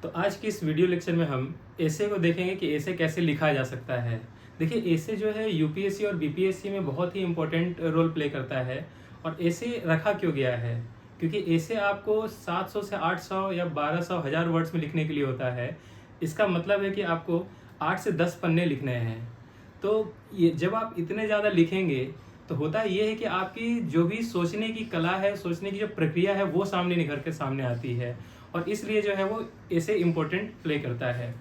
तो आज की इस वीडियो लेक्चर में हम एसे को देखेंगे कि एसे कैसे लिखा जा सकता है। देखिए एसे जो है यूपीएससी और बीपीएससी में बहुत ही इंपॉर्टेंट रोल प्ले करता है। और एसे रखा क्यों गया है? क्योंकि एसे आपको 700 से 800 या 1200 1000 वर्ड्स में लिखने के लिए होता है। इसका मतलब है कि आपको 8 से 10 पन्ने लिखने हैं। तो ये जब आप इतने ज़्यादा लिखेंगे तो होता ये है कि आपकी जो भी सोचने की कला है, सोचने की जो प्रक्रिया है वो सामने निखर के सामने आती है। और इसलिए जो है वो ऐसे इम्पोर्टेंट प्ले करता है।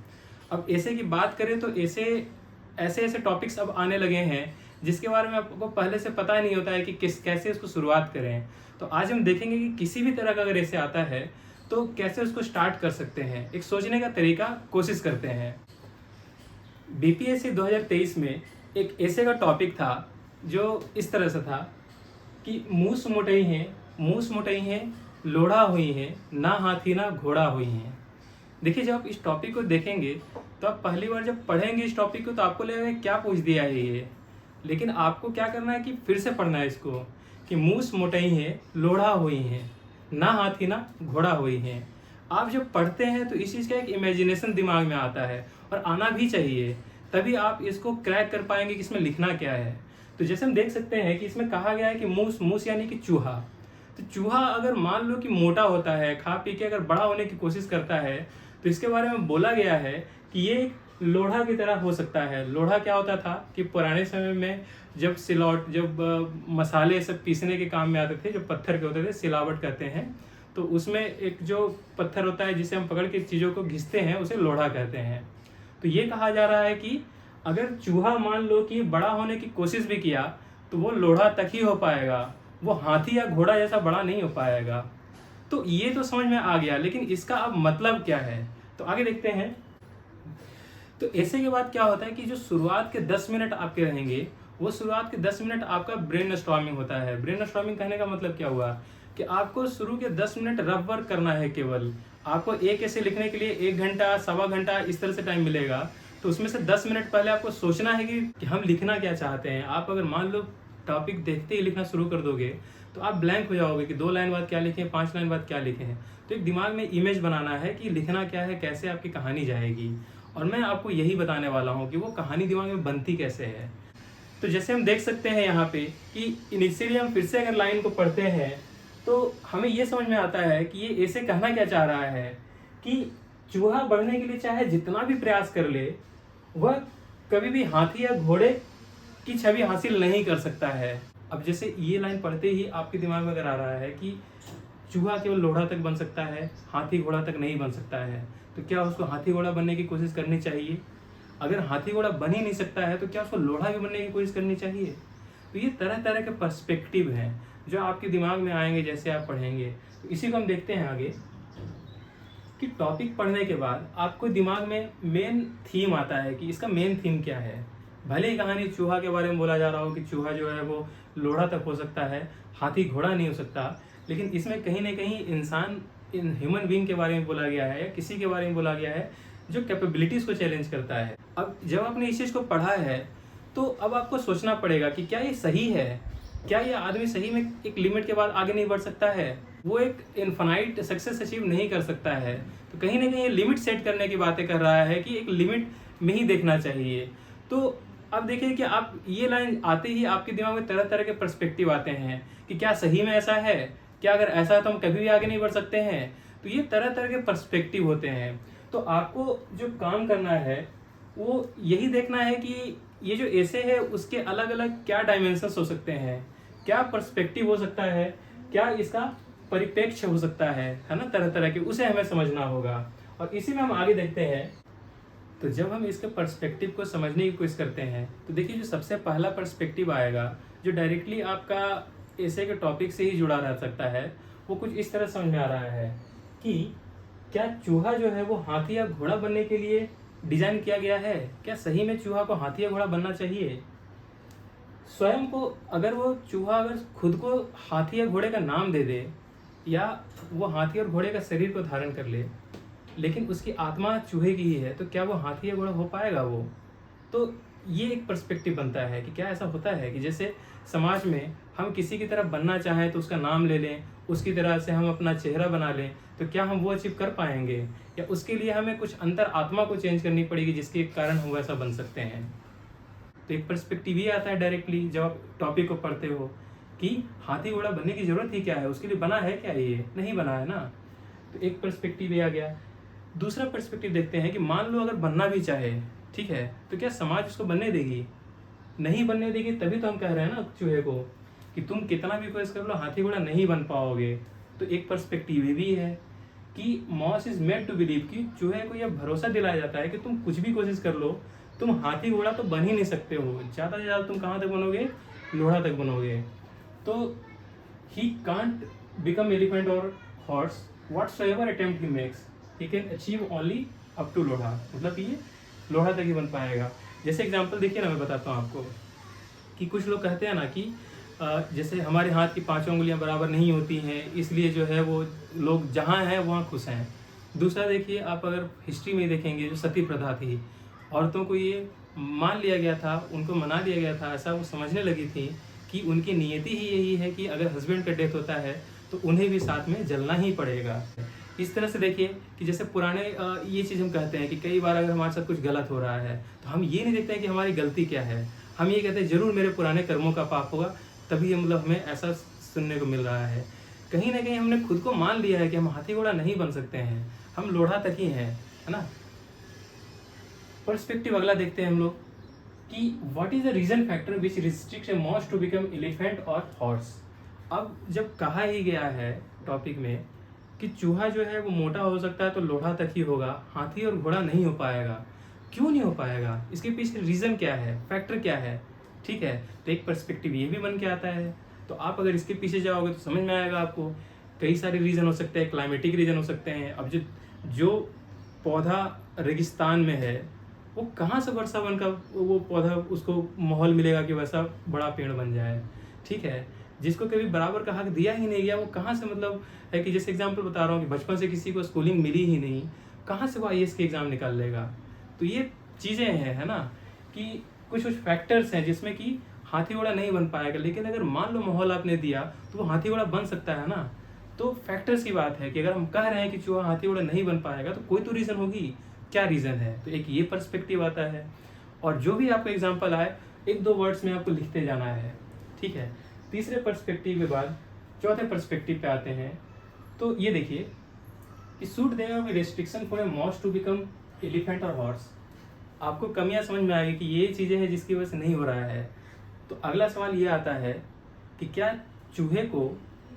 अब ऐसे की बात करें तो ऐसे ऐसे ऐसे टॉपिक्स अब आने लगे हैं जिसके बारे में आपको पहले से पता नहीं होता है कि कैसे उसको शुरुआत करें। तो आज हम देखेंगे कि किसी भी तरह का अगर ऐसे आता है तो कैसे उसको स्टार्ट कर सकते हैं, एक सोचने का तरीका कोशिश करते हैं। बीपीएससी 2023 में एक ऐसे का टॉपिक था जो इस तरह से था कि मूस मोटई हैं, लोढ़ा हुई हैं, ना हाथी ना घोड़ा हुई हैं। देखिए जब आप इस टॉपिक को देखेंगे तो आप पहली बार जब पढ़ेंगे इस टॉपिक को तो आपको लगेगा क्या पूछ दिया है ये। लेकिन आपको क्या करना है कि फिर से पढ़ना है इसको कि मूस मोटई हैं, लोढ़ा हुई हैं, ना हाथी ना घोड़ा हुई हैं। आप जब पढ़ते हैं तो इस चीज़ का एक इमेजिनेशन दिमाग में आता है और आना भी चाहिए, तभी आप इसको क्रैक कर पाएंगे कि इसमें लिखना क्या है। तो जैसे हम देख सकते हैं कि इसमें कहा गया है कि मूस मूस यानी कि चूहा। तो चूहा अगर मान लो कि मोटा होता है, खा पी के अगर बड़ा होने की कोशिश करता है तो इसके बारे में बोला गया है कि ये एक लोढ़ा की तरह हो सकता है। लोढ़ा क्या होता था कि पुराने समय में जब मसाले सब पीसने के काम में आते थे, जो पत्थर के होते थे, सिलावट कहते हैं, तो उसमें एक जो पत्थर होता है जिसे हम पकड़ के चीज़ों को घिसते हैं उसे लोढ़ा कहते हैं। तो ये कहा जा रहा है कि अगर चूहा मान लो कि बड़ा होने की कोशिश भी किया तो वो लोढ़ा तक ही हो पाएगा, वो हाथी या घोड़ा जैसा बड़ा नहीं हो पाएगा। तो ये तो समझ में आ गया, लेकिन इसका अब मतलब क्या है तो आगे देखते हैं। तो ऐसे के बाद क्या होता है कि जो शुरुआत के 10 मिनट आपके रहेंगे वो शुरुआत के 10 मिनट आपका ब्रेन स्टॉर्मिंग होता है। ब्रेन स्टॉर्मिंग कहने का मतलब क्या हुआ कि आपको शुरू के 10 मिनट रफ वर्क करना है। केवल आपको एक ऐसे लिखने के लिए 1 घंटा सवा घंटा इस तरह से टाइम मिलेगा। तो उसमें से 10 मिनट पहले आपको सोचना है कि हम लिखना क्या चाहते हैं। आप अगर मान लो टॉपिक देखते ही लिखना शुरू कर दोगे तो आप ब्लैंक हो जाओगे कि 2 लाइन बाद क्या लिखें, 5 लाइन बाद क्या लिखें। तो एक दिमाग में इमेज बनाना है कि लिखना क्या है, कैसे आपकी कहानी जाएगी। और मैं आपको यही बताने वाला हूँ कि वो कहानी दिमाग में बनती कैसे है। तो जैसे हम देख सकते हैं यहाँ पे कि इनिशियली हम फिर से अगर लाइन को पढ़ते हैं तो हमें ये समझ में आता है कि ये ऐसे कहना क्या चाह रहा है कि चूहा बढ़ने के लिए चाहे जितना भी प्रयास कर ले वह कभी भी हाथी या घोड़े की छवि हासिल नहीं कर सकता है। अब जैसे ये लाइन पढ़ते ही आपके दिमाग में अगर आ रहा है कि चूहा केवल लोढ़ा तक बन सकता है, हाथी घोड़ा तक नहीं बन सकता है, तो क्या उसको हाथी घोड़ा बनने की कोशिश करनी चाहिए? अगर हाथी घोड़ा बन ही नहीं सकता है तो क्या उसको लोढ़ा भी बनने की कोशिश करनी चाहिए? तो ये तरह तरह के पर्सपेक्टिव हैं जो आपके दिमाग में आएंगे जैसे आप पढ़ेंगे। तो इसी को हम देखते हैं आगे कि टॉपिक पढ़ने के बाद आपको दिमाग में मेन थीम आता है कि इसका मेन थीम क्या है। भले ही कहानी चूहा के बारे में बोला जा रहा हो कि चूहा जो है वो लोढ़ा तक हो सकता है, हाथी घोड़ा नहीं हो सकता, लेकिन इसमें कहीं ना कहीं इंसान, इन ह्यूमन बीइंग के बारे में बोला गया है या किसी के बारे में बोला गया है जो कैपेबिलिटीज़ को चैलेंज करता है। अब जब आपने इस चीज़ को पढ़ा है तो अब आपको सोचना पड़ेगा कि क्या ये सही है, क्या ये आदमी सही में एक लिमिट के बाद आगे नहीं बढ़ सकता है, वो एक इनफाइनाइट सक्सेस अचीव नहीं कर सकता है। तो कहीं ना कहीं लिमिट सेट करने की बातें कर रहा है कि एक लिमिट में ही देखना चाहिए। तो अब देखिए कि आप ये लाइन आते ही आपके दिमाग में तरह तरह के पर्सपेक्टिव आते हैं कि क्या सही में ऐसा है, क्या अगर ऐसा है तो हम कभी भी आगे नहीं बढ़ सकते हैं। तो ये तरह तरह के पर्सपेक्टिव होते हैं। तो आपको जो काम करना है वो यही देखना है कि ये जो ऐसे है उसके अलग अलग क्या डायमेंशंस हो सकते हैं, क्या पर्सपेक्टिव हो सकता है, क्या इसका परिप्रेक्ष्य हो सकता है ना, तरह तरह के, उसे हमें समझना होगा। और इसी में हम आगे देखते हैं। तो जब हम इसके पर्सपेक्टिव को समझने की कोशिश करते हैं तो देखिए जो सबसे पहला पर्सपेक्टिव आएगा जो डायरेक्टली आपका ऐसे के टॉपिक से ही जुड़ा रह सकता है, वो कुछ इस तरह समझ में आ रहा है कि क्या चूहा जो है वो हाथी या घोड़ा बनने के लिए डिजाइन किया गया है? क्या सही में चूहा को हाथी या घोड़ा बनना चाहिए? स्वयं को अगर वो चूहा अगर खुद को हाथी या घोड़े का नाम दे दे या वो हाथी और घोड़े का शरीर को धारण कर ले, लेकिन उसकी आत्मा चूहे की ही है, तो क्या वो हाथी या घोड़ा हो पाएगा? वो तो ये एक पर्सपेक्टिव बनता है कि क्या ऐसा होता है कि जैसे समाज में हम किसी की तरह बनना चाहें तो उसका नाम ले लें, उसकी तरह से हम अपना चेहरा बना लें, तो क्या हम वो अचीव कर पाएंगे, या उसके लिए हमें कुछ अंतर आत्मा को चेंज करनी पड़ेगी जिसके कारण हम वैसा बन सकते हैं। तो एक पर्सपेक्टिव ये आता है डायरेक्टली जब आप टॉपिक को पढ़ते हो कि हाथी घोड़ा बनने की जरूरत ही क्या है, उसके लिए बना है क्या, ये नहीं बना है ना। तो एक पर्सपेक्टिव ये आ गया। दूसरा पर्सपेक्टिव देखते हैं कि मान लो अगर बनना भी चाहे, ठीक है, तो क्या समाज उसको बनने देगी? नहीं बनने देगी। तभी तो हम कह रहे हैं ना चूहे को कि तुम कितना भी कोशिश कर लो हाथी घोड़ा नहीं बन पाओगे। तो एक पर्सपेक्टिव ये भी है कि mouse is made to believe कि चूहे को यह भरोसा दिलाया जाता है कि तुम कुछ भी कोशिश कर लो, तुम हाथी घोड़ा तो बन ही नहीं सकते हो। ज़्यादा से ज़्यादा तुम कहाँ तक बनोगे? लोढ़ा तक बनोगे। तो ही कांट बिकम एलिफेंट और horse whatsoever attempt he makes, he can achieve only up to लोढ़ा। मतलब ये लोढ़ा तक ही बन पाएगा। जैसे एग्जांपल देखिए ना, मैं बताता हूँ आपको कि कुछ लोग कहते हैं ना कि जैसे हमारे हाथ की 5 उंगलियां बराबर नहीं होती हैं, इसलिए जो है वो लोग जहाँ हैं वहाँ खुश हैं। दूसरा देखिए, आप अगर हिस्ट्री में देखेंगे, जो सती प्रथा थी, औरतों को ये मान लिया गया था, उनको मना लिया गया था, ऐसा वो समझने लगी थी कि उनकी नियति ही यही है कि अगर हस्बैंड का डेथ होता है तो उन्हें भी साथ में जलना ही पड़ेगा। इस तरह से देखिए कि जैसे पुराने ये चीज़ हम कहते हैं कि कई बार अगर हमारे साथ कुछ गलत हो रहा है तो हम ये नहीं देखते हैं कि हमारी गलती क्या है, हम ये कहते हैं जरूर मेरे पुराने कर्मों का पाप होगा, तभी मतलब हमें ऐसा सुनने को मिल रहा है। कहीं ना कहीं हमने खुद को मान लिया है कि हम हाथी घोड़ा नहीं बन सकते हैं, हम लोढ़ा तक ही हैं, है ना। पर्सपेक्टिव अगला देखते हैं हम लोग कि what is the reason factor which restricts a mouse to become elephant और हॉर्स। अब जब कहा ही गया है टॉपिक में कि चूहा जो है वो मोटा हो सकता है तो लोढ़ा तक ही होगा, हाथी और घोड़ा नहीं हो पाएगा, क्यों नहीं हो पाएगा? इसके पीछे रीज़न क्या है, फैक्टर क्या है? ठीक है, तो एक पर्सपेक्टिव ये भी बन के आता है। तो आप अगर इसके पीछे जाओगे तो समझ में आएगा आपको। कई सारे रीज़न हो सकते हैं, क्लाइमेटिक रीज़न हो सकते हैं। अब जो पौधा रेगिस्तान में है वो कहाँ से वर्षा बनकर वो पौधा उसको माहौल मिलेगा कि वैसा बड़ा पेड़ बन जाए, ठीक है। जिसको कभी बराबर का हक दिया ही नहीं गया, वो कहाँ से मतलब है कि जैसे एग्जाम्पल बता रहा हूँ कि बचपन से किसी को स्कूलिंग मिली ही नहीं, कहाँ से वो IAS के एग्ज़ाम निकाल लेगा। तो ये चीज़ें हैं, है ना, कि कुछ कुछ फैक्टर्स हैं जिसमें कि हाथी घोड़ा नहीं बन पाएगा। लेकिन अगर मान लो माहौल आपने दिया तो वो हाथी घोड़ा बन सकता है ना। तो फैक्टर्स की बात है कि अगर हम कह रहे हैं कि चूहा हाथी घोड़ा नहीं बन पाएगा तो कोई तो रीज़न होगी, क्या रीज़न है? तो एक ये पर्सपेक्टिव आता है। और जो भी आपको एग्जाम्पल आए 1-2 वर्ड्स में आपको लिखते जाना है, ठीक है। तीसरे पर्सपेक्टिव के बाद चौथे पर्सपेक्टिव पे आते हैं। तो ये देखिए कि should there be restriction for a mouse to become elephant और हॉर्स। आपको कमियां समझ में आएगी कि ये चीज़ें हैं जिसकी वजह से नहीं हो रहा है। तो अगला सवाल ये आता है कि क्या चूहे को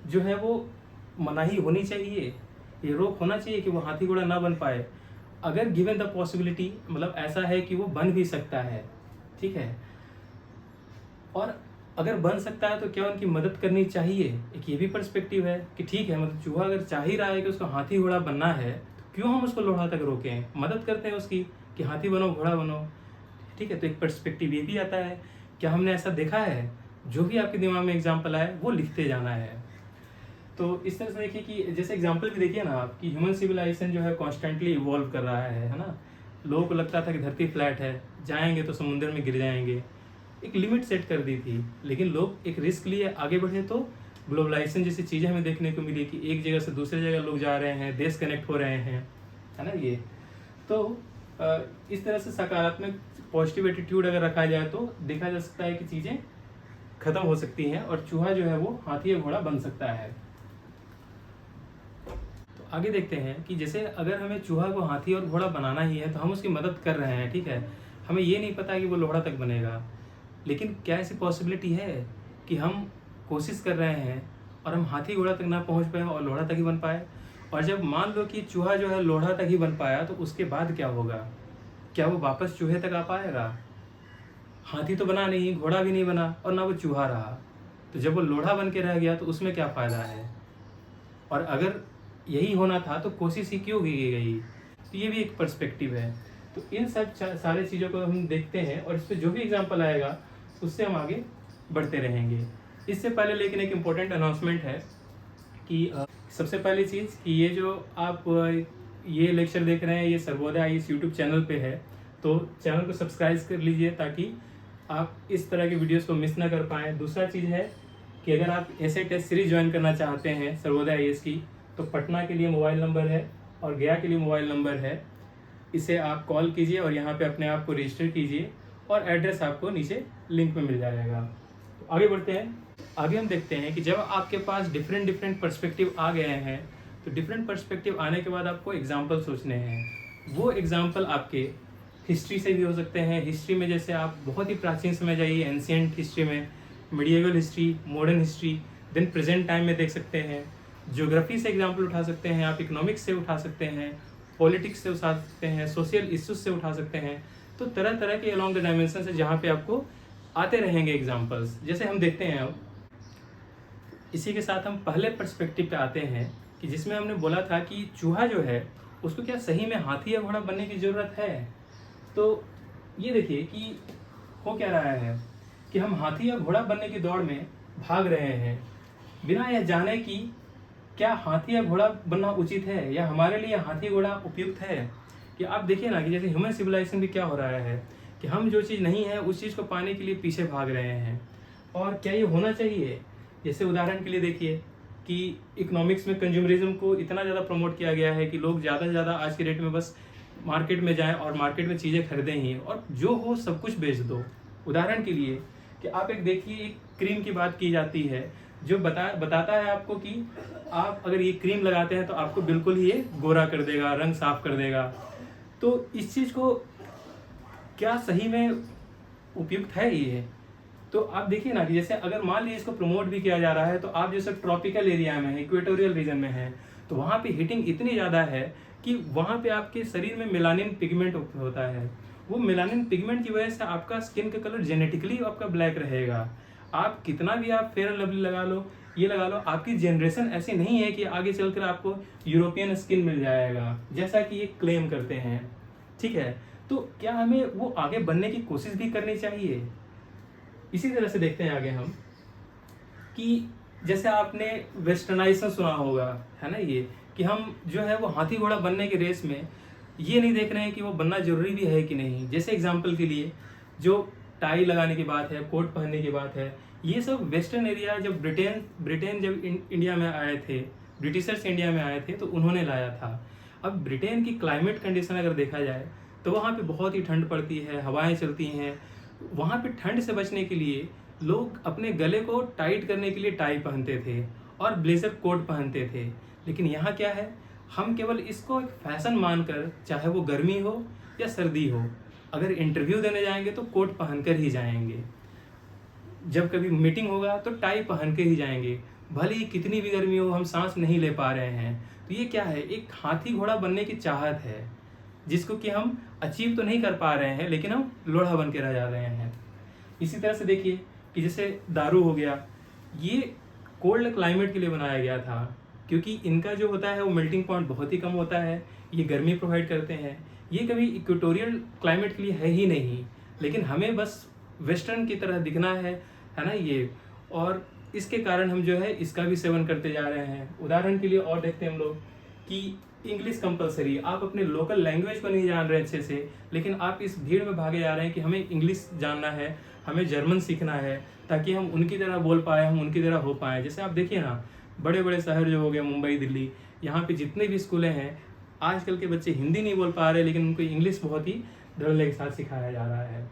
जो है वो मनाही होनी चाहिए, ये रोक होना चाहिए कि वो हाथी घोड़ा ना बन पाए? अगर गिवन द पॉसिबिलिटी, मतलब ऐसा है कि वो बन भी सकता है, ठीक है, और अगर बन सकता है तो क्या उनकी मदद करनी चाहिए? एक ये भी पर्सपेक्टिव है कि ठीक है, मतलब चूहा अगर चाह ही रहा है कि उसको हाथी घोड़ा बनना है तो क्यों हम उसको लोढ़ा तक रोकें? मदद करते हैं उसकी कि हाथी बनो, घोड़ा बनो, ठीक है। तो एक पर्सपेक्टिव ये भी आता है। क्या हमने ऐसा देखा है? जो भी आपके दिमाग में एग्जाम्पल आए वो लिखते जाना है। तो इस तरह से देखिए कि जैसे एग्जाम्पल भी देखिए ना आप कि ह्यूमन सिविलाइजेशन जो है कॉन्स्टेंटली इवॉल्व कर रहा है ना। लोगों को लगता था कि धरती फ्लैट है, जाएंगे तो समुद्र में गिर जाएंगे, एक लिमिट सेट कर दी थी। लेकिन लोग एक रिस्क लिए आगे बढ़े तो ग्लोबलाइजेशन जैसी चीज़ें हमें देखने को मिली कि एक जगह से दूसरी जगह लोग जा रहे हैं, देश कनेक्ट हो रहे हैं, है ना। ये तो इस तरह से सकारात्मक पॉजिटिव एटीट्यूड अगर रखा जाए तो देखा जा सकता है कि चीज़ें खत्म हो सकती हैं और चूहा जो है वो हाथी या घोड़ा बन सकता है। तो आगे देखते हैं कि जैसे अगर हमें चूहा को हाथी और घोड़ा बनाना ही है तो हम उसकी मदद कर रहे हैं, ठीक है। हमें ये नहीं पता कि वो लोढ़ा तक बनेगा, लेकिन क्या ऐसी पॉसिबिलिटी है कि हम कोशिश कर रहे हैं और हम हाथी घोड़ा तक ना पहुंच पाए और लोढ़ा तक ही बन पाए? और जब मान लो कि चूहा जो है लोढ़ा तक ही बन पाया तो उसके बाद क्या होगा? क्या वो वापस चूहे तक आ पाएगा? हाथी तो बना नहीं, घोड़ा भी नहीं बना और ना वो चूहा रहा, तो जब वो लोढ़ा बन के रह गया तो उसमें क्या फ़ायदा है? और अगर यही होना था तो कोशिश ही क्यों की गई? तो ये भी एक पर्सपेक्टिव है। तो इन सब सारे चीज़ों को हम देखते हैं और इस पर जो भी एग्जाम्पल आएगा उससे हम आगे बढ़ते रहेंगे। इससे पहले लेकिन एक इम्पोर्टेंट अनाउंसमेंट है कि सबसे पहली चीज़ कि ये जो आप ये लेक्चर देख रहे हैं ये सर्वोदय IAS यूट्यूब चैनल पे है। तो चैनल को सब्सक्राइब कर लीजिए ताकि आप इस तरह के वीडियोस को मिस ना कर पाएँ। दूसरा चीज़ है कि अगर आप ऐसे टेस्ट सीरीज ज्वाइन करना चाहते हैं सर्वोदय IAS की, तो पटना के लिए मोबाइल नंबर है और गया के लिए मोबाइल नंबर है। इसे आप कॉल कीजिए और यहाँ पे अपने आप को रजिस्टर कीजिए और एड्रेस आपको नीचे लिंक में मिल जाएगा। तो आगे बढ़ते हैं। आगे हम देखते हैं कि जब आपके पास डिफरेंट पर्सपेक्टिव आ गए हैं, तो डिफरेंट पर्सपेक्टिव आने के बाद आपको एग्जाम्पल सोचने हैं। वो एग्जाम्पल आपके हिस्ट्री से भी हो सकते हैं। हिस्ट्री में जैसे आप बहुत ही प्राचीन समय जाइए, एंशियंट हिस्ट्री में, medieval history, modern history, then present time में देख सकते हैं। ज्योग्राफी से एग्जाम्पल उठा सकते हैं आप, इकोनॉमिक्स से उठा सकते हैं, पॉलिटिक्स से उठा सकते हैं, सोशल इश्यूज से उठा सकते हैं। तो तरह तरह के अलॉन्ग द डायमेंशन से जहाँ पे आपको आते रहेंगे एग्जाम्पल्स। जैसे हम देखते हैं अब इसी के साथ हम पहले पर्सपेक्टिव पे आते हैं कि जिसमें हमने बोला था कि चूहा जो है उसको क्या सही में हाथी या घोड़ा बनने की ज़रूरत है। तो ये देखिए कि हो क्या रहा है कि हम हाथी या घोड़ा बनने की दौड़ में भाग रहे हैं बिना यह जाने कि क्या हाथी या घोड़ा बनना उचित है या हमारे लिए हाथी घोड़ा उपयुक्त है। कि आप देखिए ना कि जैसे ह्यूमन सिविलाइजेशन भी क्या हो रहा है कि हम जो चीज़ नहीं है उस चीज़ को पाने के लिए पीछे भाग रहे हैं। और क्या ये होना चाहिए? जैसे उदाहरण के लिए देखिए कि इकोनॉमिक्स में कंज्यूमरिज्म को इतना ज़्यादा प्रमोट किया गया है कि लोग ज़्यादा से ज़्यादा आज के डेट में बस मार्केट में जाएं और मार्केट में चीज़ें खरीदें ही और जो हो सब कुछ बेच दो। उदाहरण के लिए कि आप एक देखिए, एक क्रीम की बात की जाती है जो बताता है आपको कि आप अगर ये क्रीम लगाते हैं तो आपको बिल्कुल ही ये गोरा कर देगा, रंग साफ कर देगा। तो इस चीज़ को क्या सही में उपयुक्त है ये? तो आप देखिए ना कि जैसे अगर मान लीजिए इसको प्रमोट भी किया जा रहा है, तो आप जैसे ट्रॉपिकल एरिया में है, इक्वेटोरियल रीजन में है, तो वहाँ पे हीटिंग इतनी ज़्यादा है कि वहाँ पे आपके शरीर में मेलानिन पिगमेंट होता है। वो मेलानिन पिगमेंट की वजह से आपका स्किन का कलर जेनेटिकली आपका ब्लैक रहेगा। आप कितना भी आप फेयर एंड लवली लगा लो, ये लगा लो, आपकी जनरेशन ऐसी नहीं है कि आगे चलकर आपको यूरोपियन स्किन मिल जाएगा जैसा कि ये क्लेम करते हैं। ठीक है, तो क्या हमें वो आगे बढ़ने की कोशिश भी करनी चाहिए? इसी तरह से देखते हैं आगे हम कि जैसे आपने वेस्टर्नाइजेशन सुना होगा, है ना, ये कि हम जो है वो हाथी घोड़ा बनने के रेस में ये नहीं देख रहे हैं कि वो बनना जरूरी भी है कि नहीं। जैसे एग्जांपल के लिए जो टाई लगाने की बात है, कोट पहनने की बात है, ये सब वेस्टर्न एरिया जब ब्रिटेन जब इंडिया में आए थे, ब्रिटिशर्स इंडिया में आए थे तो उन्होंने लाया था। अब ब्रिटेन की क्लाइमेट कंडीशन अगर देखा जाए तो वहाँ पे बहुत ही ठंड पड़ती है, हवाएं चलती हैं। वहाँ पे ठंड से बचने के लिए लोग अपने गले को टाइट करने के लिए टाई पहनते थे और ब्लेजर कोट पहनते थे। लेकिन यहाँ क्या है, हम केवल इसको एक फैशन मानकर, चाहे वो गर्मी हो या सर्दी हो, अगर इंटरव्यू देने जाएंगे तो कोट पहनकर ही जाएंगे, जब कभी मीटिंग होगा तो टाई पहन के ही जाएंगे, भले ही कितनी भी गर्मी हो, हम सांस नहीं ले पा रहे हैं। तो ये क्या है, एक हाथी घोड़ा बनने की चाहत है जिसको कि हम अचीव तो नहीं कर पा रहे हैं, लेकिन हम लोढ़ा बन के रह जा रहे हैं। इसी तरह से देखिए कि जैसे दारू हो गया, ये कोल्ड क्लाइमेट के लिए बनाया गया था क्योंकि इनका जो होता है वो मेल्टिंग पॉइंट बहुत ही कम होता है, ये गर्मी प्रोवाइड करते हैं। ये कभी इक्वेटोरियल क्लाइमेट के लिए है ही नहीं, लेकिन हमें बस वेस्टर्न की तरह दिखना है ना ये, और इसके कारण हम जो है इसका भी सेवन करते जा रहे हैं। उदाहरण के लिए और देखते हैं हम लोग कि इंग्लिश कंपलसरी, आप अपने लोकल लैंग्वेज को नहीं जान रहे अच्छे से, लेकिन आप इस भीड़ में भागे जा रहे हैं कि हमें इंग्लिश जानना है, हमें जर्मन सीखना है ताकि हम उनकी तरह बोल पाए, हम उनकी तरह हो पाए। जैसे आप देखिए ना, बड़े बड़े शहर जो हो गए, मुंबई, दिल्ली, यहाँ पे जितने भी स्कूलें हैं, आजकल के बच्चे हिंदी नहीं बोल पा रहे, लेकिन उनको इंग्लिश बहुत ही धड़ल्ले के साथ सिखाया जा रहा है।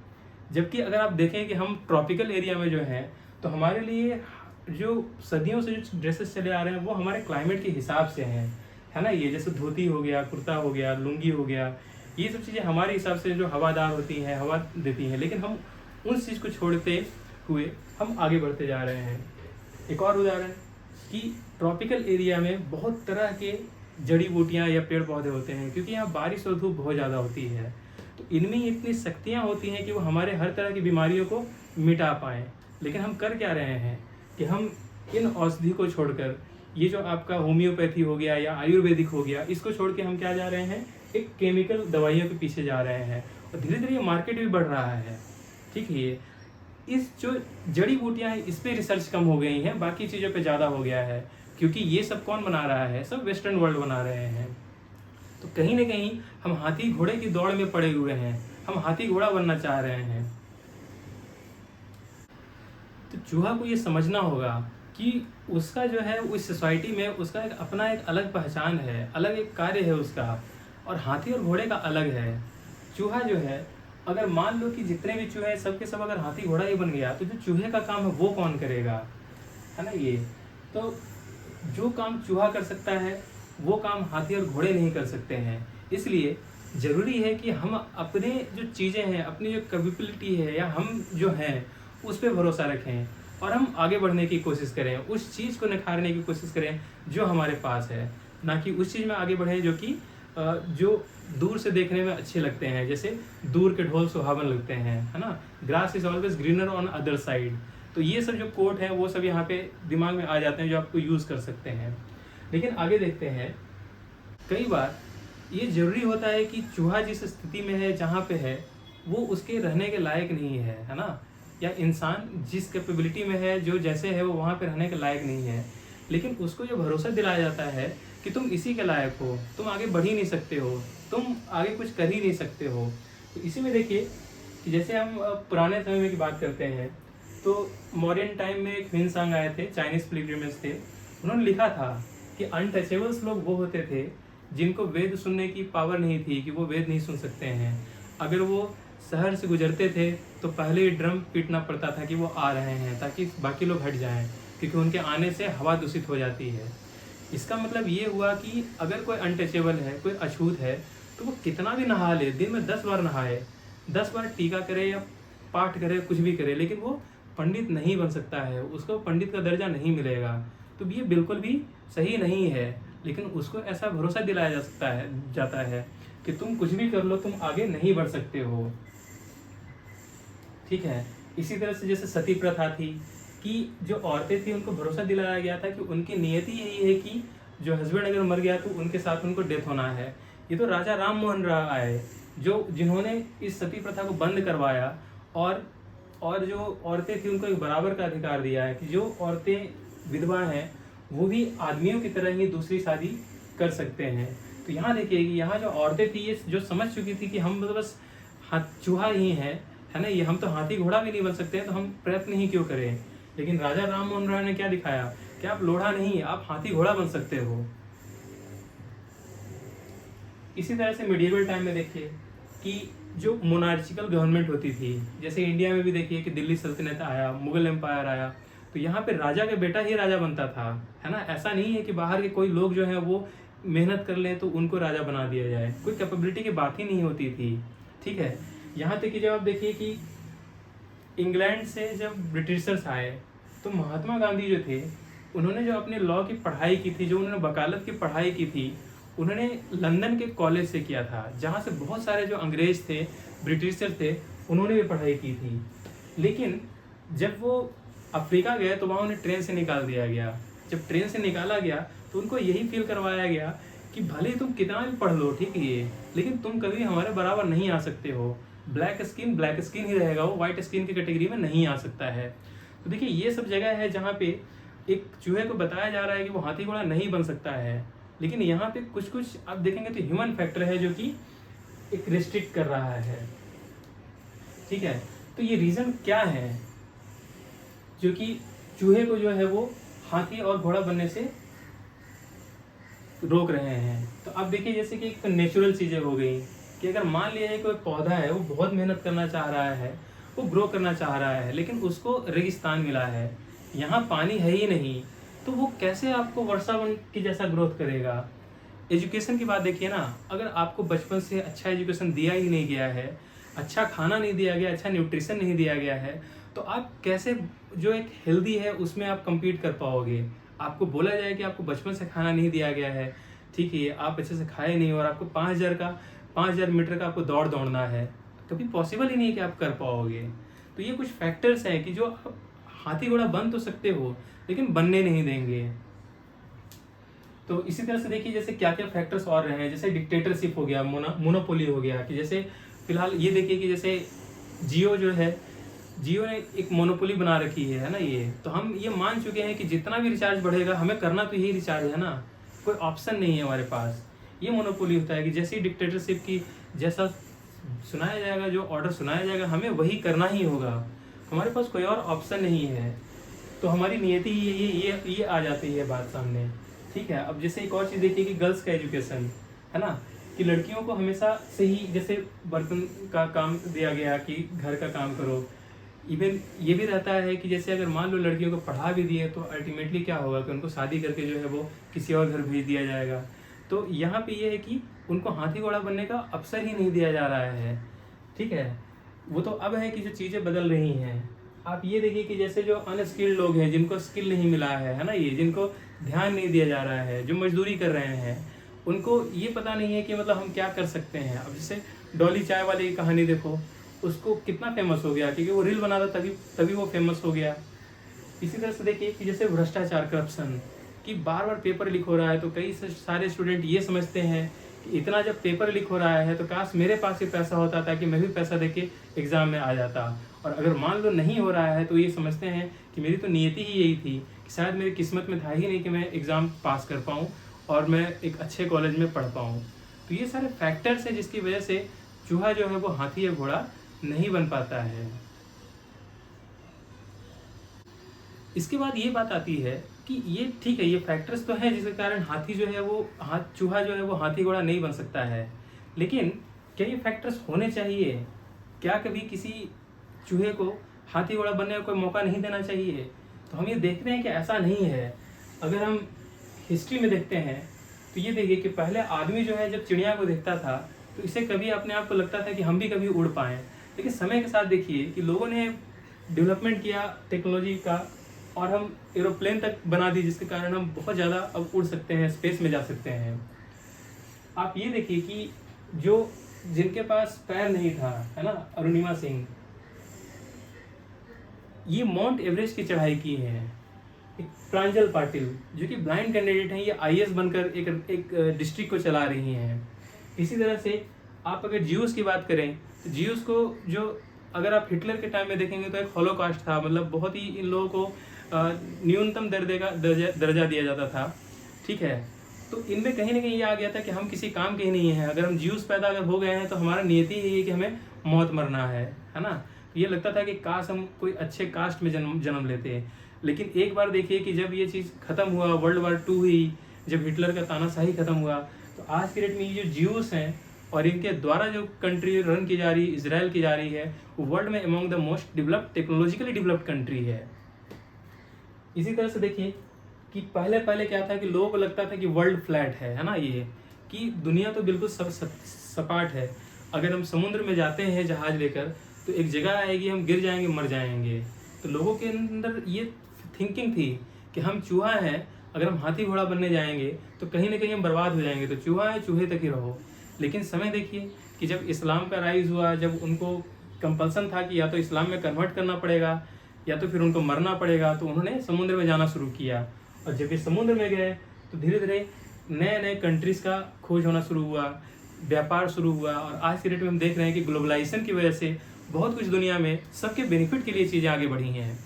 जबकि अगर आप देखें कि हम ट्रॉपिकल एरिया में जो हैं, तो हमारे लिए जो सदियों से जो ड्रेसेस चले आ रहे हैं वो हमारे क्लाइमेट के हिसाब से हैं, है ना। ये जैसे धोती हो गया, कुर्ता हो गया, लुंगी हो गया, ये सब चीज़ें हमारे हिसाब से जो हवादार होती हैं, हवा देती हैं, लेकिन हम उस चीज़ को छोड़ते हुए हम आगे बढ़ते जा रहे हैं। एक और उदाहरण कि ट्रॉपिकल एरिया में बहुत तरह के जड़ी बूटियाँ या पेड़ पौधे होते हैं क्योंकि यहाँ बारिश और धूप बहुत ज़्यादा होती है, तो इनमें इतनी शक्तियाँ होती हैं कि वो हमारे हर तरह की बीमारियों को मिटा पाएँ। लेकिन हम कर क्या रहे हैं कि हम इन औषधि को छोड़कर, ये जो आपका होम्योपैथी हो गया या आयुर्वेदिक हो गया, इसको छोड़ के हम क्या जा रहे हैं, एक केमिकल दवाइयों के पीछे जा रहे हैं। और धीरे धीरे ये मार्केट भी बढ़ रहा है। ठीक है, इस जो जड़ी बूटियाँ हैं इस पर रिसर्च कम हो गई हैं, बाकी चीज़ों पे ज़्यादा हो गया है क्योंकि ये सब कौन बना रहा है, सब वेस्टर्न वर्ल्ड बना रहे हैं। तो कहीं ना कहीं हम हाथी घोड़े की दौड़ में पड़े हुए हैं, हम हाथी घोड़ा बनना चाह रहे हैं। तो चूहा को ये समझना होगा कि उसका जो है उस सोसाइटी में उसका एक अपना एक अलग पहचान है, अलग एक कार्य है उसका, और हाथी और घोड़े का अलग है। चूहा जो है, अगर मान लो कि जितने भी चूहे हैं सब के सब अगर हाथी घोड़ा ही बन गया, तो जो चूहे का काम है वो कौन करेगा, है ना। ये तो जो काम चूहा कर सकता है वो काम हाथी और घोड़े नहीं कर सकते हैं। इसलिए ज़रूरी है कि हम अपने जो चीज़ें हैं, अपनी जो कैपेबिलिटी है या हम जो हैं उस पर भरोसा रखें और हम आगे बढ़ने की कोशिश करें, उस चीज़ को निखारने की कोशिश करें जो हमारे पास है, ना कि उस चीज़ में आगे बढ़ें जो कि जो दूर से देखने में अच्छे लगते हैं, जैसे दूर के ढोल सुहावन लगते हैं, है ना। Grass is always greener on other side. तो ये सब जो कोट है वो सब यहाँ पे दिमाग में आ जाते हैं जो आपको यूज़ कर सकते हैं। लेकिन आगे देखते हैं, कई बार ये ज़रूरी होता है कि चूहा जिस स्थिति में है, जहाँ पे है, वो उसके रहने के लायक नहीं है ना। या इंसान जिस कैपेबिलिटी में है, जो जैसे है, वो वहाँ पे रहने के लायक नहीं है। लेकिन उसको जो भरोसा दिलाया जाता है कि तुम इसी के लायक हो, तुम आगे बढ़ ही नहीं सकते हो, तुम आगे कुछ कर ही नहीं सकते हो। तो इसी में देखिए कि जैसे हम पुराने समय में की बात करते हैं, तो मॉडर्न टाइम में एक ह्विन सांग आए थे, चाइनीज पिलग्रिम्स थे। उन्होंने लिखा था कि अनटचेबल्स लोग वो होते थे जिनको वेद सुनने की पावर नहीं थी, कि वो वेद नहीं सुन सकते हैं। अगर वो शहर से गुजरते थे तो पहले ही ड्रम पीटना पड़ता था कि वो आ रहे हैं, ताकि बाकी लोग हट जाएं, क्योंकि उनके आने से हवा दूषित हो जाती है। इसका मतलब ये हुआ कि अगर कोई अनटचेबल है, कोई अछूत है, तो वो कितना भी नहा ले, दिन में 10 बार नहाए, 10 बार टीका करे या पाठ करे, कुछ भी करे, लेकिन वो पंडित नहीं बन सकता है, उसको पंडित का दर्जा नहीं मिलेगा। तो ये बिल्कुल भी सही नहीं है। लेकिन उसको ऐसा भरोसा दिलाया जाता है कि तुम कुछ भी कर लो, तुम आगे नहीं बढ़ सकते हो, ठीक है। इसी तरह से जैसे सती प्रथा थी, कि जो औरतें थी उनको भरोसा दिलाया गया था कि उनकी नियति यही है कि जो हस्बैंड अगर मर गया तो उनके साथ उनको डेथ होना है। ये तो राजा राम मोहन राय है जिन्होंने इस सती प्रथा को बंद करवाया, और जो औरतें थी उनको एक बराबर का अधिकार दिया है कि जो औरतें विधवा हैं वो भी आदमियों की तरह ही दूसरी शादी कर सकते हैं। तो यहाँ देखिए कि यहाँ जो औरतें थी ये जो समझ चुकी थी कि हम तो बस चूहा ही है ना, ये हम तो हाथी घोड़ा भी नहीं बन सकते हैं, तो हम प्रयत्न ही क्यों करें। लेकिन राजा राम मोहन राय ने क्या दिखाया कि आप लोढ़ा नहीं, आप हाथी घोड़ा बन सकते हो। इसी तरह से मिडिएवल टाइम में देखिए कि जो मोनार्चिकल गवर्नमेंट होती थी, जैसे इंडिया में भी देखिए कि दिल्ली सल्तनत आया, मुगल एम्पायर आया, तो यहाँ पे राजा का बेटा ही राजा बनता था, है ना। ऐसा नहीं है कि बाहर के कोई लोग जो हैं वो मेहनत कर लें तो उनको राजा बना दिया जाए, कोई कैपेबिलिटी की बात ही नहीं होती थी, ठीक है। यहाँ तक कि जब आप देखिए कि इंग्लैंड से जब ब्रिटिशर्स आए, तो महात्मा गांधी जो थे उन्होंने जो अपने लॉ की पढ़ाई की थी, जो उन्होंने वकालत की पढ़ाई की थी, उन्होंने लंदन के कॉलेज से किया था, जहाँ से बहुत सारे जो अंग्रेज थे, ब्रिटिशर थे, उन्होंने भी पढ़ाई की थी। लेकिन जब वो अफ्रीका गए तो वहाँ उन्हें ट्रेन से निकाल दिया गया। जब ट्रेन से निकाला गया तो उनको यही फील करवाया गया कि भले ही तुम कितना भी पढ़ लो, ठीक है, लेकिन तुम कभी हमारे बराबर नहीं आ सकते हो। ब्लैक स्किन ही रहेगा, वो वाइट स्किन की कैटेगरी में नहीं आ सकता है। तो देखिए ये सब जगह है जहाँ पे एक चूहे को बताया जा रहा है कि वो हाथी घोड़ा नहीं बन सकता है, लेकिन यहाँ पे कुछ कुछ आप देखेंगे तो ह्यूमन फैक्टर है जो कि एक रिस्ट्रिक्ट कर रहा है, ठीक है। तो ये रीज़न क्या है जो कि चूहे को जो है वो हाथी और घोड़ा बनने से रोक रहे हैं। तो अब देखिए जैसे कि एक नेचुरल चीज़ें हो गई कि अगर मान लिया कोई पौधा है, वो बहुत मेहनत करना चाह रहा है, वो ग्रो करना चाह रहा है, लेकिन उसको रेगिस्तान मिला है, यहाँ पानी है ही नहीं, तो वो कैसे आपको वर्षा वन की जैसा ग्रोथ करेगा। एजुकेशन की बात देखिए ना, अगर आपको बचपन से अच्छा एजुकेशन दिया ही नहीं गया है, अच्छा खाना नहीं दिया गया, अच्छा न्यूट्रिशन नहीं दिया गया है, तो आप कैसे जो एक हेल्दी है उसमें आप compete कर पाओगे। आपको बोला जाए कि आपको बचपन से खाना नहीं दिया गया है, ठीक है, आप अच्छे से खाए नहीं और आपको 5000 मीटर का आपको दौड़ना है, कभी पॉसिबल ही नहीं है कि आप कर पाओगे। तो ये कुछ फैक्टर्स हैं कि जो आप हाथी घोड़ा बन तो सकते हो लेकिन बनने नहीं देंगे। तो इसी तरह से देखिए जैसे क्या क्या फैक्टर्स और रहे हैं, जैसे डिक्टेटरशिप हो गया, मोनोपोली हो गया, कि जैसे फिलहाल ये देखिए कि जैसे जियो जो है, जियो ने एक मोनोपोली बना रखी है ना। ये तो हम ये मान चुके हैं कि जितना भी रिचार्ज बढ़ेगा हमें करना तो यही रिचार्ज है ना, कोई ऑप्शन नहीं है हमारे पास। ये मोनोपोली होता है कि जैसे ही डिक्टेटरशिप की जैसा सुनाया जाएगा, जो ऑर्डर सुनाया जाएगा, हमें वही करना ही होगा, हमारे पास कोई और ऑप्शन नहीं है। तो हमारी नियति ही ये आ जाती है बात सामने। ठीक है, अब जैसे एक और चीज़ देखिए कि गर्ल्स का एजुकेशन है ना, कि लड़कियों को हमेशा से ही जैसे बर्तन का काम दिया गया कि घर का काम करो। इवन ये भी रहता है कि जैसे अगर मान लो लड़कियों को पढ़ा भी दिए तो अल्टीमेटली क्या होगा कि उनको शादी करके जो है वो किसी और घर भेज दिया जाएगा। तो यहाँ पे ये है कि उनको हाथी घोड़ा बनने का अवसर ही नहीं दिया जा रहा है। ठीक है, वो तो अब है कि जो चीज़ें बदल रही हैं। आप ये देखिए कि जैसे जो अनस्किल्ड लोग हैं, जिनको स्किल नहीं मिला है ना, ये जिनको ध्यान नहीं दिया जा रहा है, जो मजदूरी कर रहे हैं, उनको ये पता नहीं है कि मतलब हम क्या कर सकते हैं। अब जैसे डॉली चाय वाले की कहानी देखो, उसको कितना फेमस हो गया क्योंकि वो रील बना था, तभी तभी वो फेमस हो गया। इसी तरह से देखिए कि जैसे भ्रष्टाचार, करप्शन, कि बार बार पेपर लीक हो रहा है, तो कई सारे स्टूडेंट ये समझते हैं कि इतना जब पेपर लीक हो रहा है तो काश मेरे पास ही पैसा होता ताकि मैं भी पैसा देके एग्ज़ाम में आ जाता। और अगर मान लो नहीं हो रहा है तो ये समझते हैं कि मेरी तो नियति ही यही थी कि शायद मेरी किस्मत में था ही नहीं कि मैं एग्ज़ाम पास कर पाऊँ और मैं एक अच्छे कॉलेज में पढ़ पाऊँ। तो ये सारे फैक्टर्स हैं जिसकी वजह से चूहा जो है वो हाथी या घोड़ा नहीं बन पाता है। इसके बाद ये बात आती है कि ये ठीक है, ये फैक्टर्स तो हैं जिसके कारण हाथी जो है वो चूहा जो है वो हाथी घोड़ा नहीं बन सकता है, लेकिन क्या ये फैक्टर्स होने चाहिए? क्या कभी किसी चूहे को हाथी घोड़ा बनने का कोई मौका नहीं देना चाहिए? तो हम ये देखते हैं कि ऐसा नहीं है। अगर हम हिस्ट्री में देखते हैं तो ये देखिए कि पहले आदमी जो है जब चिड़िया को देखता था तो इसे कभी अपने आप को लगता था कि हम भी कभी उड़ पाएँ, लेकिन समय के साथ देखिए कि लोगों ने डेवलपमेंट किया टेक्नोलॉजी का और हम एरोप्लेन तक बना दी, जिसके कारण हम बहुत ज़्यादा अब उड़ सकते हैं, स्पेस में जा सकते हैं। आप ये देखिए कि जो जिनके पास पैर नहीं था, है ना, अरुणिमा सिंह, ये माउंट एवरेस्ट की चढ़ाई की है। एक प्रांजल पाटिल जो कि ब्लाइंड कैंडिडेट हैं, ये आईएएस बनकर एक डिस्ट्रिक्ट को चला रही हैं। इसी तरह से आप अगर जियूस की बात करें तो जियूस को जो अगर आप हिटलर के टाइम में देखेंगे तो एक हॉलोकास्ट था, मतलब बहुत ही इन लोगों को न्यूनतम दर्जा दिया जाता था। ठीक है, तो इनमें कहीं ना कहीं ये आ गया था कि हम किसी काम के ही नहीं हैं। अगर हम जियूस पैदा अगर हो गए हैं तो हमारा नियति ही है कि हमें मौत मरना है ना। तो ये लगता था कि काश हम कोई अच्छे कास्ट में जन्म लेते हैं। लेकिन एक बार देखिए कि जब ये चीज़ खत्म हुआ, वर्ल्ड वार 2 हुई, जब हिटलर का तानाशाही खत्म हुआ, तो आज के डेट में ये जो जियूस हैं और इनके द्वारा जो कंट्री रन की जा रही, इजराइल की जा रही है, वो वर्ल्ड में among the most developed, technologically developed country है। इसी तरह से देखिए कि पहले क्या था कि लोगों को लगता था कि वर्ल्ड फ्लैट है ना, ये कि दुनिया तो बिल्कुल सपाट है। अगर हम समुद्र में जाते हैं जहाज लेकर तो एक जगह आएगी, हम गिर जाएंगे, मर जाएंगे। तो लोगों के अंदर ये थिंकिंग थी कि हम चूहा हैं, अगर हम हाथी घोड़ा बनने जाएंगे तो कहीं ना कहीं हम बर्बाद हो जाएंगे, तो चूहा है, चूहे तक ही रहो। लेकिन समय देखिए कि जब इस्लाम का राइज हुआ, जब उनको कंपल्सन था कि या तो इस्लाम में कन्वर्ट करना पड़ेगा या तो फिर उनको मरना पड़ेगा, तो उन्होंने समुद्र में जाना शुरू किया। और जब ये समुद्र में गए तो धीरे धीरे नए नए कंट्रीज़ का खोज होना शुरू हुआ, व्यापार शुरू हुआ। और आज के डेट में हम देख रहे हैं कि ग्लोबलाइजेशन की वजह से बहुत कुछ दुनिया में सबके बेनिफिट के लिए चीज़ें आगे बढ़ी हैं।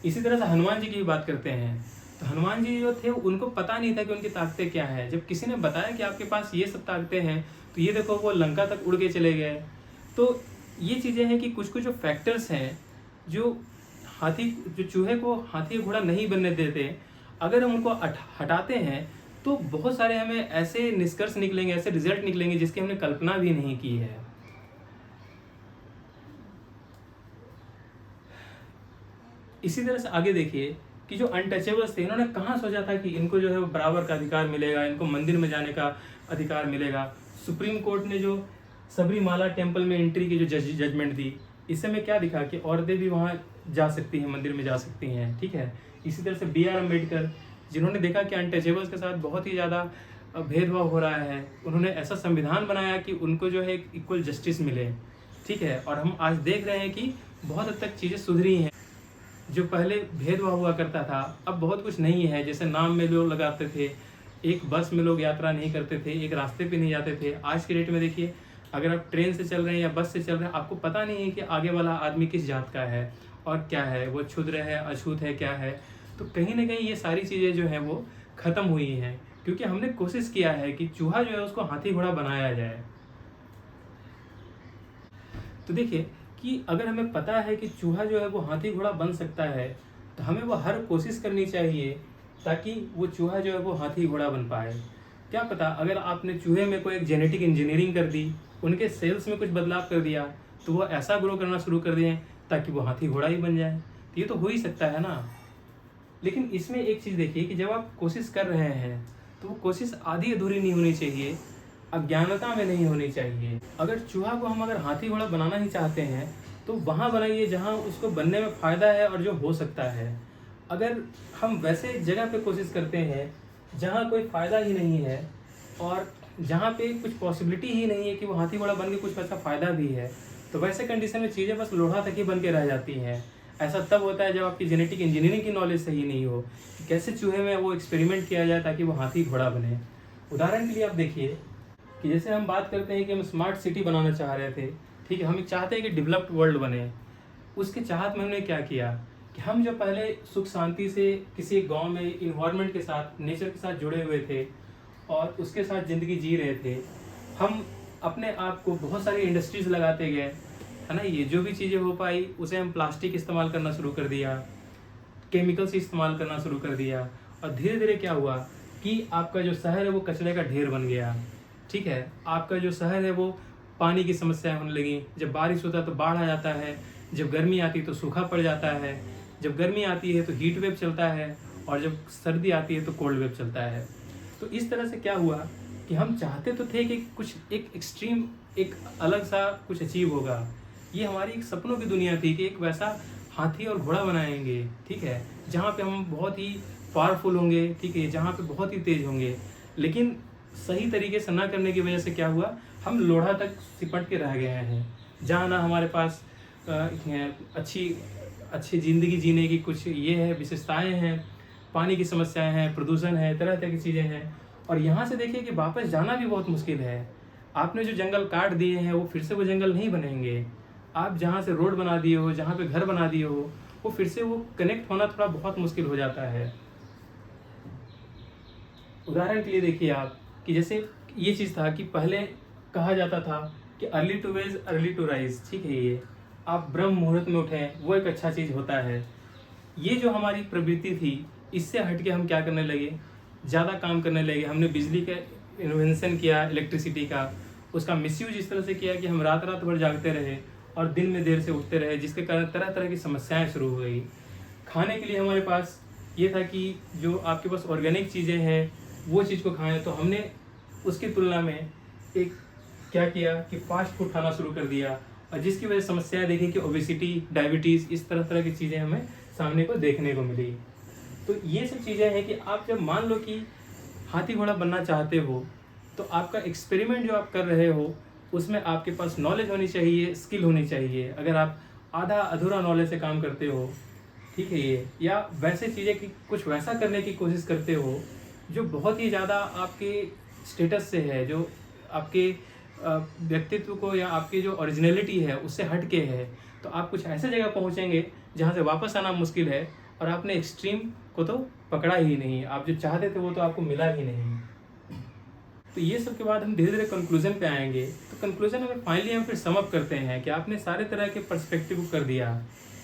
इसी तरह से हनुमान जी की भी बात करते हैं तो हनुमान जी जो थे उनको पता नहीं था कि उनकी ताकतें क्या हैं। जब किसी ने बताया कि आपके पास ये सब ताकतें हैं तो ये देखो वो लंका तक उड़ के चले गए। तो ये चीज़ें हैं कि कुछ कुछ जो फैक्टर्स हैं जो चूहे को हाथी घोड़ा नहीं बनने देते, अगर हम उनको हटाते हैं तो बहुत सारे हमें ऐसे निष्कर्ष निकलेंगे, ऐसे रिजल्ट निकलेंगे जिसकी हमने कल्पना भी नहीं की है। इसी तरह से आगे देखिए कि जो अनटचेबल्स थे, इन्होंने कहाँ सोचा था कि इनको जो है बराबर का अधिकार मिलेगा, इनको मंदिर में जाने का अधिकार मिलेगा। सुप्रीम कोर्ट ने जो सबरीमाला टेम्पल में एंट्री की जो जजमेंट दी, इससे में क्या दिखा कि औरतें भी वहाँ जा सकती हैं, मंदिर में जा सकती हैं। ठीक है, इसी तरह से BR अम्बेडकर, जिन्होंने देखा कि अनटचेबल्स के साथ बहुत ही ज़्यादा भेदभाव हो रहा है, उन्होंने ऐसा संविधान बनाया कि उनको जो है एक इक्वल जस्टिस मिले। ठीक है, और हम आज देख रहे हैं कि बहुत हद तक चीज़ें सुधरी हैं। जो पहले भेदभाव हुआ करता था अब बहुत कुछ नहीं है। जैसे नाम में लोग लगाते थे, एक बस में लोग यात्रा नहीं करते थे, एक रास्ते पे नहीं जाते थे। आज के डेट में देखिए अगर आप ट्रेन से चल रहे हैं या बस से चल रहे हैं, आपको पता नहीं है कि आगे वाला आदमी किस जात का है और क्या है, वो क्षुद्र है, अछूत है, क्या है। तो कहीं ना कहीं ये सारी चीज़ें जो हैं वो ख़त्म हुई हैं, क्योंकि हमने कोशिश किया है कि चूहा जो है उसको हाथी घोड़ा बनाया जाए। तो देखिए कि अगर हमें पता है कि चूहा जो है वो हाथी घोड़ा बन सकता है, तो हमें वो हर कोशिश करनी चाहिए ताकि वो चूहा जो है वो हाथी घोड़ा बन पाए। क्या पता अगर आपने चूहे में कोई एक जेनेटिक इंजीनियरिंग कर दी, उनके सेल्स में कुछ बदलाव कर दिया, तो वो ऐसा ग्रो करना शुरू कर दें ताकि वो हाथी घोड़ा ही बन जाए। तो ये तो हो ही सकता है ना। लेकिन इसमें एक चीज़ देखिए कि जब आप कोशिश कर रहे हैं तो वो कोशिश आधी अधूरी नहीं होनी चाहिए, अज्ञानता में नहीं होनी चाहिए। अगर चूहा को हम अगर हाथी घोड़ा बनाना ही चाहते हैं तो वहाँ बनाइए जहाँ उसको बनने में फ़ायदा है और जो हो सकता है। अगर हम वैसे जगह पे कोशिश करते हैं जहाँ कोई फ़ायदा ही नहीं है और जहाँ पे कुछ पॉसिबिलिटी ही नहीं है कि वो हाथी घोड़ा बन के कुछ वैसा फ़ायदा भी है, तो वैसे कंडीशन में चीज़ें बस लोढ़ा तक ही बन के रह जाती हैं। ऐसा तब होता है जब आपकी जेनेटिक इंजीनियरिंग की नॉलेज सही नहीं हो कि कैसे चूहे में वो एक्सपेरिमेंट किया जाए ताकि वो हाथी घोड़ा बने। उदाहरण के लिए आप देखिए कि जैसे हम बात करते हैं कि हम स्मार्ट सिटी बनाना चाह रहे थे, ठीक है, हम चाहते हैं कि डेवलप्ड वर्ल्ड बने। उसके चाहत में हमने क्या किया कि हम जो पहले सुख शांति से किसी गांव में इन्वायरमेंट के साथ, नेचर के साथ जुड़े हुए थे और उसके साथ ज़िंदगी जी रहे थे, हम अपने आप को बहुत सारी इंडस्ट्रीज़ लगाते गए, है ना। ये जो भी चीज़ें हो पाई उसे हम प्लास्टिक इस्तेमाल करना शुरू कर दिया, केमिकल्स इस्तेमाल करना शुरू कर दिया, और धीरे धीरे क्या हुआ कि आपका जो शहर है वो कचरे का ढेर बन गया। ठीक है, आपका जो शहर है वो पानी की समस्याएं होने लगी। जब बारिश होता है तो बाढ़ आ जाता है, जब गर्मी आती है तो सूखा पड़ जाता है, जब गर्मी आती है तो हीट वेव चलता है, और जब सर्दी आती है तो कोल्ड वेव चलता है। तो इस तरह से क्या हुआ कि हम चाहते तो थे कि कुछ एक एक्सट्रीम, एक अलग सा कुछ अचीव होगा। ये हमारी एक सपनों की दुनिया थी कि एक वैसा हाथी और घोड़ा बनाएंगे, ठीक है, जहाँ पे हम बहुत ही पावरफुल होंगे, ठीक है, जहाँ पे बहुत ही तेज होंगे। लेकिन सही तरीके से ना करने की वजह से क्या हुआ, हम लोढ़ा तक सिपट के रह गए हैं, जहाँ ना हमारे पास अच्छी अच्छी ज़िंदगी जीने की कुछ ये है, विशेषताएँ हैं, पानी की समस्याएँ हैं, प्रदूषण है, तरह तरह की चीज़ें हैं। और यहाँ से देखिए कि वापस जाना भी बहुत मुश्किल है। आपने जो जंगल काट दिए हैं वो फिर से वो जंगल नहीं बनेंगे। आप जहाँ से रोड बना दिए हो, जहाँ पे घर बना दिए हो, वो फिर से वो कनेक्ट होना थोड़ा बहुत मुश्किल हो जाता है। उदाहरण के लिए देखिए आप कि जैसे ये चीज़ था कि पहले कहा जाता था कि अर्ली टू वेज अर्ली टू राइज, ठीक है, ये आप ब्रह्म मुहूर्त में उठें वो एक अच्छा चीज़ होता है। ये जो हमारी प्रवृत्ति थी इससे हट के हम क्या करने लगे, ज़्यादा काम करने लगे। हमने बिजली का इन्वेंशन किया, इलेक्ट्रिसिटी का, उसका मिसयूज इस तरह से किया कि हम रात रात भर जागते रहे और दिन में देर से उठते रहे, जिसके कारण तरह तरह की समस्याएं शुरू हो गई। खाने के लिए हमारे पास ये था कि जो आपके पास ऑर्गेनिक चीज़ें हैं वो चीज़ को खाएं, तो हमने उसकी तुलना में एक क्या किया कि फास्ट फूड खाना शुरू कर दिया, और जिसकी वजह से समस्याएं देखी कि ओबेसिटी, डायबिटीज़, इस तरह तरह की चीज़ें हमें सामने को देखने को मिली। तो ये सब चीज़ें हैं कि आप जब मान लो कि हाथी घोड़ा बनना चाहते हो तो आपका एक्सपेरिमेंट जो आप कर रहे हो उसमें आपके पास नॉलेज होनी चाहिए, स्किल होनी चाहिए। अगर आप आधा अधूरा नॉलेज से काम करते हो, ठीक है, ये या वैसे चीज़ें कि कुछ वैसा करने की कोशिश करते हो जो बहुत ही ज़्यादा आपके स्टेटस से है, जो आपके व्यक्तित्व को या आपकी जो ओरिजिनलिटी है उससे हट के है, तो आप कुछ ऐसे जगह पहुंचेंगे जहां से वापस आना मुश्किल है, और आपने एक्सट्रीम को तो पकड़ा ही नहीं, आप जो चाहते थे वो तो आपको मिला ही नहीं। तो ये सब के बाद हम धीरे धीरे कंक्लूजन पे आएंगे। तो कंक्लूजन में फाइनली हम फिर सम अप करते हैं कि आपने सारे तरह के पर्सपेक्टिव को कर दिया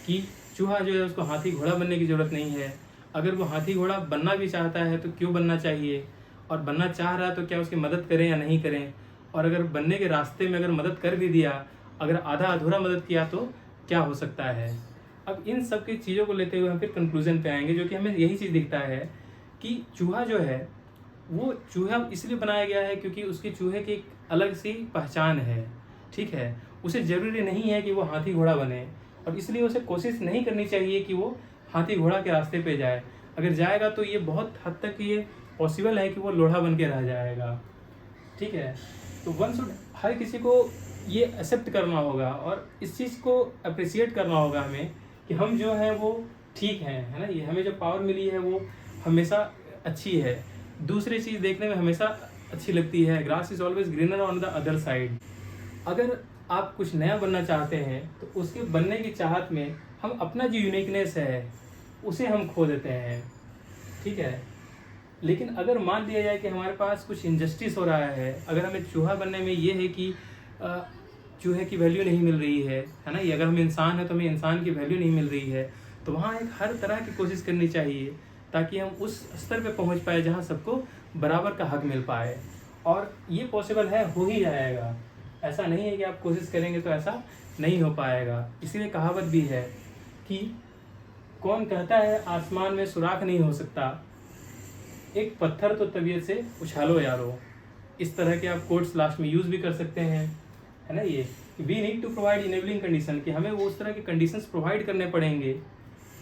कि चूहा जो है उसको हाथी घोड़ा बनने की ज़रूरत नहीं है। अगर वो हाथी घोड़ा बनना भी चाहता है तो क्यों बनना चाहिए, और बनना चाह रहा है तो क्या उसकी मदद करें या नहीं करें, और अगर बनने के रास्ते में अगर मदद कर भी दिया, अगर आधा अधूरा मदद किया तो क्या हो सकता है। अब इन सब की चीज़ों को लेते हुए हम फिर कंक्लूजन पे आएंगे, जो कि हमें यही चीज़ दिखता है कि चूहा जो है वो चूहा इसलिए बनाया गया है क्योंकि उसके चूहे की एक अलग सी पहचान है, ठीक है। उसे ज़रूरी नहीं है कि वो हाथी घोड़ा बने, और इसलिए उसे कोशिश नहीं करनी चाहिए कि वो हाथी घोड़ा के रास्ते पे जाए। अगर जाएगा तो ये बहुत हद तक ये पॉसिबल है कि वो लोढ़ा बन के रह जाएगा, ठीक है। तो वन शुड, हर किसी को ये एक्सेप्ट करना होगा और इस चीज़ को अप्रिसिएट करना होगा हमें कि हम जो हैं वो ठीक हैं, है ना। ये हमें जो पावर मिली है वो हमेशा अच्छी है। दूसरी चीज़ देखने में हमेशा अच्छी लगती है, grass is always greener on the other side. अगर आप कुछ नया बनना चाहते हैं तो उसके बनने की चाहत में हम अपना जो यूनिकनेस है उसे हम खो देते हैं, ठीक है। लेकिन अगर मान लिया जाए कि हमारे पास कुछ इनजस्टिस हो रहा है, अगर हमें चूहा बनने में ये है कि चूहे की वैल्यू नहीं मिल रही है ना, ये अगर हम इंसान हैं तो हमें इंसान की वैल्यू नहीं मिल रही है, तो वहाँ एक हर तरह की कोशिश करनी चाहिए ताकि हम उस स्तर पे पहुँच पाए जहाँ सबको बराबर का हक मिल पाए। और ये पॉसिबल है, हो ही जाएगा। ऐसा नहीं है कि आप कोशिश करेंगे तो ऐसा नहीं हो पाएगा। इसीलिए कहावत भी है कि कौन कहता है आसमान में सुराख नहीं हो सकता, एक पत्थर तो तबीयत से उछालो यारो। इस तरह के आप कोट्स लास्ट में यूज़ भी कर सकते हैं, है ना। ये we need to provide enabling condition, कि हमें वो उस तरह के कंडीशंस प्रोवाइड करने पड़ेंगे,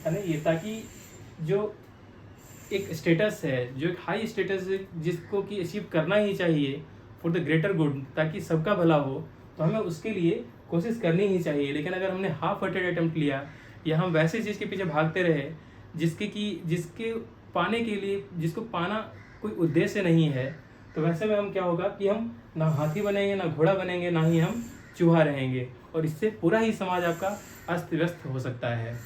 है ना ये, ताकि जो एक स्टेटस है, जो एक हाई स्टेटस है जिसको कि अचीव करना ही चाहिए फॉर द ग्रेटर गुड, ताकि सबका भला हो, तो हमें उसके लिए कोशिश करनी ही चाहिए। लेकिन अगर हमने हाफ हार्टेड अटेम्प्ट लिया या हम वैसे चीज़ के पीछे भागते रहे जिसके पाने के लिए, जिसको पाना कोई उद्देश्य नहीं है, तो वैसे में हम क्या होगा कि हम ना हाथी बनेंगे, ना घोड़ा बनेंगे, ना ही हम चूहा रहेंगे, और इससे पूरा ही समाज आपका अस्त व्यस्त हो सकता है।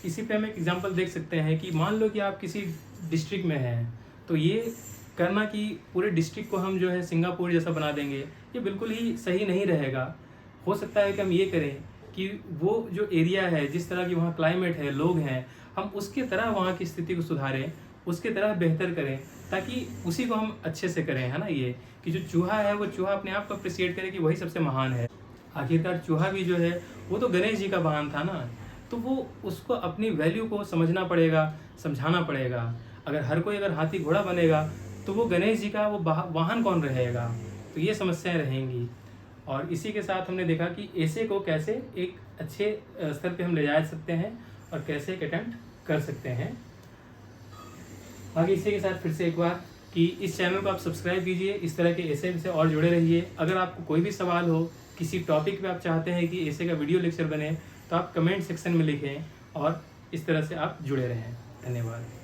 इसी पे हम एक एग्जांपल देख सकते हैं कि मान लो कि आप किसी डिस्ट्रिक्ट में हैं, तो ये करना कि पूरे डिस्ट्रिक्ट को हम जो है सिंगापुर जैसा बना देंगे, ये बिल्कुल ही सही नहीं रहेगा। हो सकता है कि हम ये करें कि वो जो एरिया है, जिस तरह की वहाँ क्लाइमेट है, लोग हैं, हम उसके तरह वहाँ की स्थिति को सुधारें, उसके तरह बेहतर करें, ताकि उसी को हम अच्छे से करें, है ना। ये कि जो चूहा है वो चूहा अपने आप को अप्रिशिएट करे कि वही सबसे महान है। आखिरकार चूहा भी जो है वो तो गणेश जी का वाहन था ना, तो वो उसको अपनी वैल्यू को समझना पड़ेगा, समझाना पड़ेगा। अगर हाथी घोड़ा बनेगा तो वो गणेश जी का वो वाहन कौन रहेगा, तो ये समस्याएं रहेंगी। और इसी के साथ हमने देखा कि ऐसे को कैसे एक अच्छे स्तर पे हम ले जा सकते हैं और कैसे एक अटेम्प्ट कर सकते हैं। बाकी इसी के साथ फिर से एक बार कि इस चैनल को आप सब्सक्राइब कीजिए, इस तरह के ऐसे से और जुड़े रहिए। अगर आपको कोई भी सवाल हो, किसी टॉपिक पे आप चाहते हैं कि ऐसे का वीडियो लेक्चर बने, तो आप कमेंट सेक्शन में लिखें और इस तरह से आप जुड़े रहें। धन्यवाद।